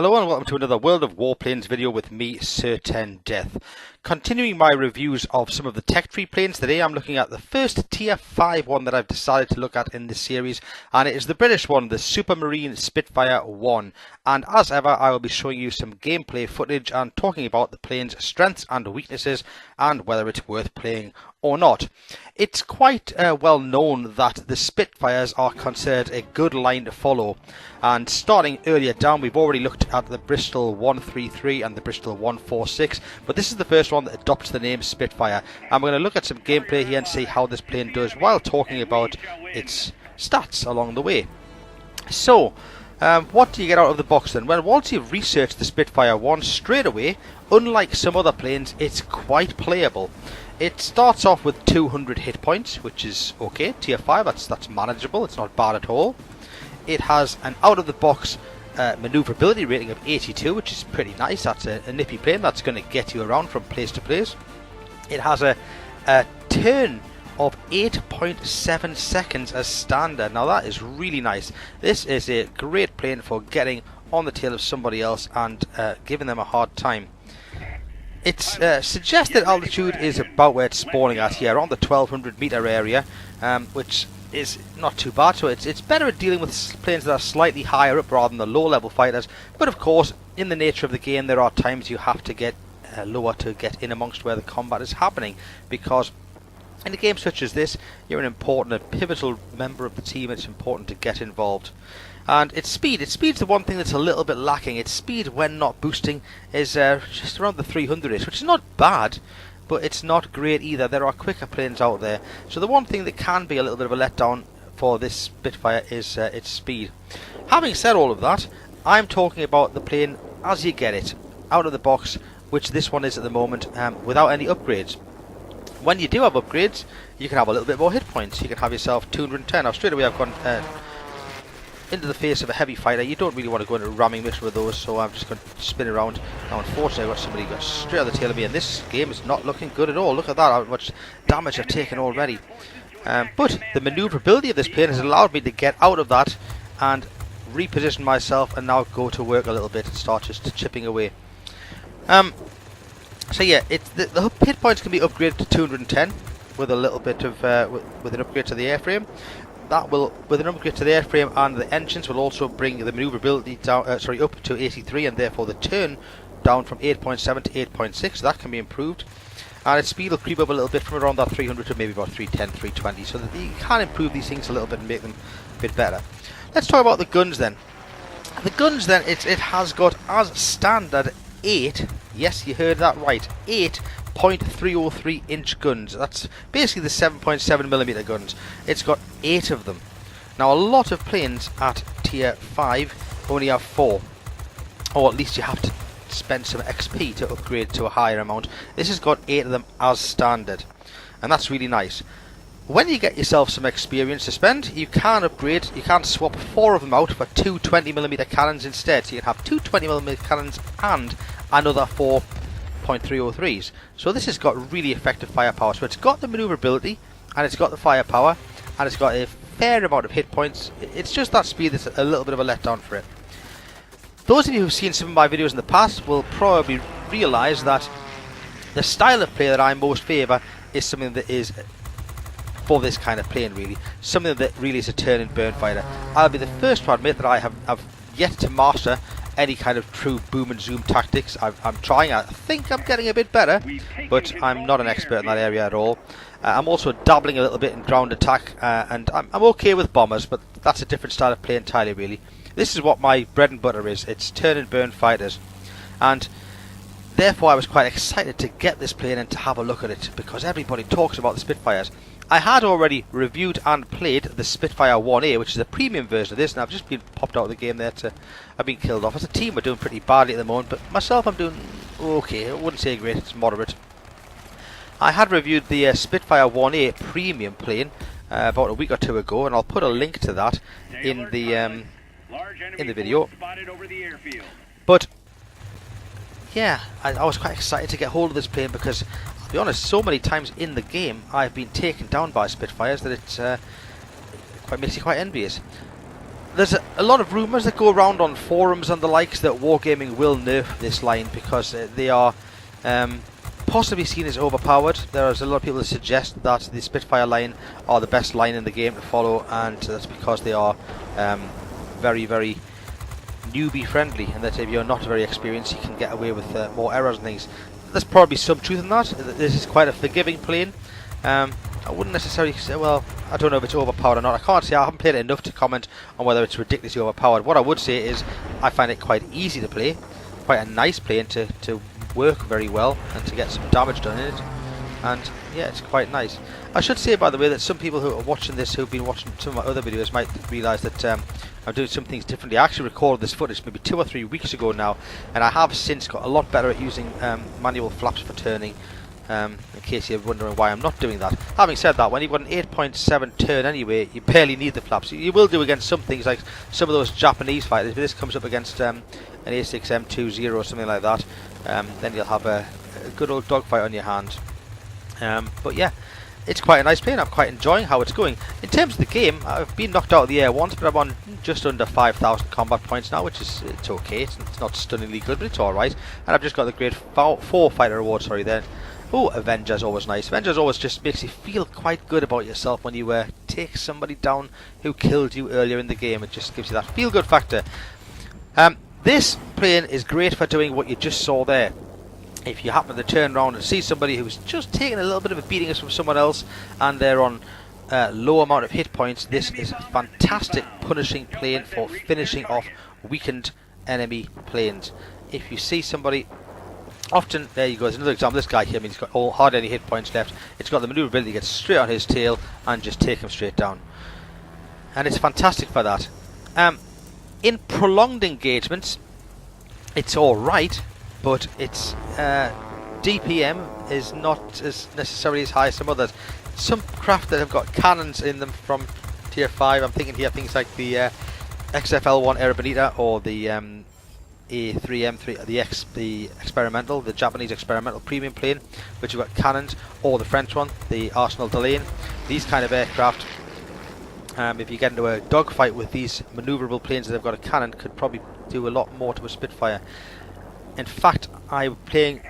Hello and welcome to another World of Warplanes video with me, Certain Death. Continuing my reviews of some of the tech tree planes, today I'm looking at the first tier 5 one that I've decided to look at in this series, and it is the British one, the Supermarine Spitfire I. And as ever, I will be showing you some gameplay footage and talking about the plane's strengths and weaknesses and whether it's worth playing or not. It's quite well known that the Spitfires are considered a good line to follow, and starting earlier down we've already looked at the Bristol 133 and the Bristol 146, but this is the first one that adopts the name Spitfire, and we're going to look at some gameplay here and see how this plane does while talking about its stats along the way. So, what do you get out of the box then? Well, once you've researched the Spitfire 1 straight away, unlike some other planes, it's quite playable. It starts off with 200 hit points, which is okay, tier 5, that's manageable, it's not bad at all. It has an out-of-the-box manoeuvrability rating of 82, which is pretty nice. That's a nippy plane that's going to get you around from place to place. It has a turn of 8.7 seconds as standard. Now that is really nice. This is a great plane for getting on the tail of somebody else and giving them a hard time. Its suggested altitude is about where it's spawning at here, around the 1200 meter area, which is not too bad. So it's better at dealing with planes that are slightly higher up rather than the low level fighters. But of course, in the nature of the game, there are times you have to get lower to get in amongst where the combat is happening, because in a game such as this, you're an important and pivotal member of the team. It's important to get involved. And its speed. Its speed's the one thing that's a little bit lacking. Its speed, when not boosting, is just around the 300ish, which is not bad, but it's not great either. There are quicker planes out there. So the one thing that can be a little bit of a letdown for this Spitfire is its speed. Having said all of that, I'm talking about the plane as you get it, out of the box, which this one is at the moment, without any upgrades. When you do have upgrades, you can have a little bit more hit points. You can have yourself 210. Now straight away I've gone into the face of a heavy fighter. You don't really want to go into a ramming mission with those, so I'm just going to spin around. Now unfortunately I've got somebody got straight on the tail of me, and this game is not looking good at all. Look at that, how much damage I've taken already. But the manoeuvrability of this plane has allowed me to get out of that and reposition myself and now go to work a little bit and start just chipping away. So yeah, the hit points can be upgraded to 210 with a little bit of with an upgrade to the airframe. That will, with an upgrade to the airframe and the engines, will also bring the manoeuvrability down, up to 83, and therefore the turn down from 8.7 to 8.6. So that can be improved, and its speed will creep up a little bit from around that 300 to maybe about 310, 320. So that you can improve these things a little bit and make them a bit better. Let's talk about the guns then. The guns then, it has got as standard 8. Yes, you heard that right. 8.303 inch guns. That's basically the 7.7mm guns. It's got 8 of them. Now a lot of planes at tier 5 only have 4, or at least you have to spend some XP to upgrade to a higher amount. This has got 8 of them as standard, and that's really nice. When you get yourself some experience to spend, you can upgrade. You can swap 4 of them out for 2 20mm cannons instead. So you can have 2 20mm cannons and another 4 .303s. So this has got really effective firepower. So it's got the manoeuvrability, and it's got the firepower, and it's got a fair amount of hit points. It's just that speed that's a little bit of a letdown for it. Those of you who've seen some of my videos in the past will probably realise that the style of play that I most favour is something that is for this kind of plane, really. Something that really is a turn and burn fighter. I'll be the first to admit that I have yet to master any kind of true boom and zoom tactics. I'm trying. I think I'm getting a bit better, but I'm not an expert in that area at all. I'm also dabbling a little bit in ground attack, and I'm okay with bombers, but that's a different style of play entirely, really. This is what my bread and butter is. It's turn and burn fighters, and therefore I was quite excited to get this plane and to have a look at it, because everybody talks about the Spitfires. I had already reviewed and played the Spitfire 1A, which is a premium version of this, and I've just been popped out of the game there I've been killed off. As a team we're doing pretty badly at the moment, but myself I'm doing okay. I wouldn't say great, it's moderate. I had reviewed the Spitfire 1A premium plane about a week or two ago, and I'll put a link to that in the video. But yeah, I was quite excited to get hold of this plane because, to be honest, so many times in the game I've been taken down by Spitfires that it makes you quite envious. there's a lot of rumours that go around on forums and the likes that Wargaming will nerf this line because they are possibly seen as overpowered. There's a lot of people that suggest that the Spitfire line are the best line in the game to follow, and that's because they are very, very newbie friendly, and that if you're not very experienced you can get away with more errors and things. There's probably some truth in that. This is quite a forgiving plane. I wouldn't necessarily say, well, I don't know if it's overpowered or not. I can't say, I haven't played it enough to comment on whether it's ridiculously overpowered. What I would say is I find it quite easy to play, quite a nice plane to work very well and to get some damage done in it, and yeah, it's quite nice. I should say, by the way, that some people who are watching this, who've been watching some of my other videos, might realise that I'm doing some things differently. I actually recorded this footage maybe 2 or 3 weeks ago now, and I have since got a lot better at using manual flaps for turning, in case you're wondering why I'm not doing that. Having said that, when you've got an 8.7 turn anyway, you barely need the flaps. You will do against some things, like some of those Japanese fighters. If this comes up against an A6M20 or something like that, then you'll have a good old dogfight on your hands. But yeah, it's quite a nice plane. I'm quite enjoying how it's going. In terms of the game, I've been knocked out of the air once, but I'm on just under 5,000 combat points now, which is it's okay. It's not stunningly good, but it's alright. And I've just got the grade 4 fighter award, sorry, then. Oh, Avenger's always nice. Avenger's always just makes you feel quite good about yourself when you take somebody down who killed you earlier in the game. It just gives you that feel-good factor. This plane is great for doing what you just saw there. If you happen to turn around and see somebody who's just taking a little bit of a beating from someone else and they're on low amount of hit points, this is a fantastic punishing plane for finishing off weakened enemy planes. If you see somebody, often, there you go, there's another example. This guy here, I mean, he's got hardly any hit points left. It's got the manoeuvrability to get straight on his tail and just take him straight down. And it's fantastic for that. In prolonged engagements, it's alright, but its DPM is not as necessarily as high as some others. Some craft that have got cannons in them from tier 5, I'm thinking here things like the XFL1 Aerobanita or the A3M3, the experimental, the Japanese experimental premium plane, which have got cannons, or the French one, the Arsenal Delane. These kind of aircraft, if you get into a dogfight with these manoeuvrable planes that have got a cannon, could probably do a lot more to a Spitfire. In fact, I was playing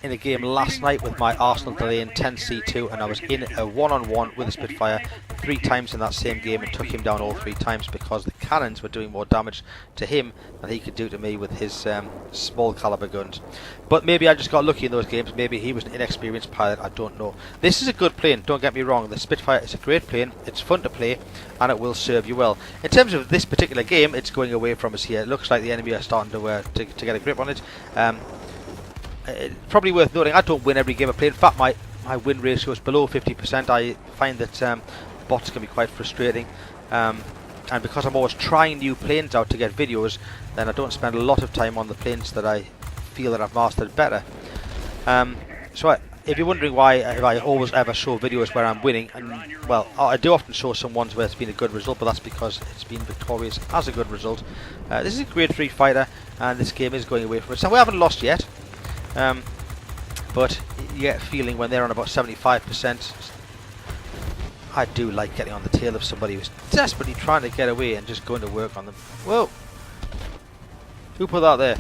in a game last night with my Arsenal Delane 10C2, and I was in a one-on-one with a Spitfire 3 times in that same game and took him down all 3 times because the cannons were doing more damage to him than he could do to me with his small caliber guns. But maybe I just got lucky in those games. Maybe he was an inexperienced pilot, I don't know. This is a good plane, don't get me wrong. The Spitfire is a great plane, it's fun to play, and it will serve you well. In terms of this particular game, it's going away from us here. It looks like the enemy are starting to get a grip on it. It's probably worth noting, I don't win every game I play. In fact, my win ratio is below 50%. I find that bots can be quite frustrating. And because I'm always trying new planes out to get videos, then I don't spend a lot of time on the planes that I feel that I've mastered better. So if you're wondering why if I always ever show videos where I'm winning, and well, I do often show some ones where it's been a good result, but that's because it's been victorious as a good result. This is a grade 3 fighter, and this game is going away from it. So we haven't lost yet. But you get a feeling when they're on about 75%. I do like getting on the tail of somebody who's desperately trying to get away and just going to work on them. Whoa! Who put that there?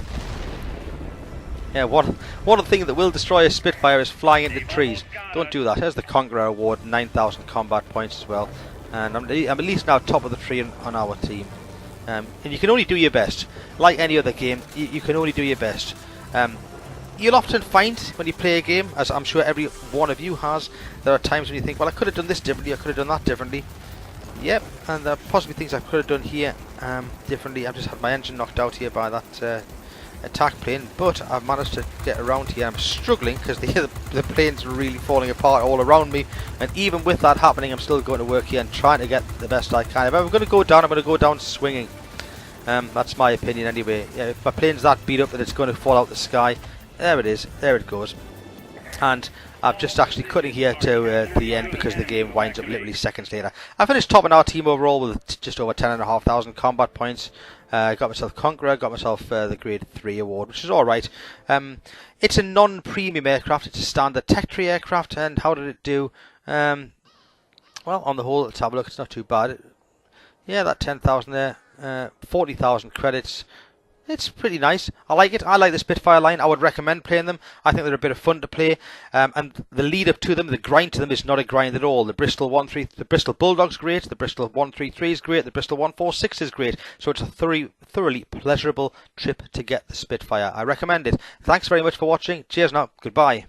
Yeah, one thing that will destroy a Spitfire is flying into trees. Don't do that. Here's the Conqueror Award, 9,000 combat points as well. And I'm at least now top of the tree on our team. And you can only do your best. Like any other game, you can only do your best. You'll often find when you play a game, as I'm sure every one of you has, there are times when you think, well, I could have done this differently, I could have done that differently. Yep, and there are possibly things I could have done here differently. I've just had my engine knocked out here by that attack plane, but I've managed to get around here. I'm struggling because the plane's really falling apart all around me, and even with that happening, I'm still going to work here and trying to get the best I can. If I'm going to go down, I'm going to go down swinging. That's my opinion anyway. Yeah, if my plane's that beat up that it's going to fall out the sky, there it is, there it goes. And I'm just actually cutting here to the end because the game winds up literally seconds later. I finished top in our team overall with just over 10,500 combat points. Got myself Conqueror, got myself the grade 3 award, which is alright. It's a non-premium aircraft, it's a standard tech tree aircraft, and how did it do? Well, on the whole, let's have a look, it's not too bad. Yeah, that 10,000 there, 40,000 credits. It's pretty nice. I like it. I like the Spitfire line. I would recommend playing them. I think they're a bit of fun to play. And the lead up to them, the grind to them, is not a grind at all. The Bristol Bulldog's great. The Bristol 133 is great. The Bristol 146 is great. So it's a thoroughly pleasurable trip to get the Spitfire. I recommend it. Thanks very much for watching. Cheers now. Goodbye.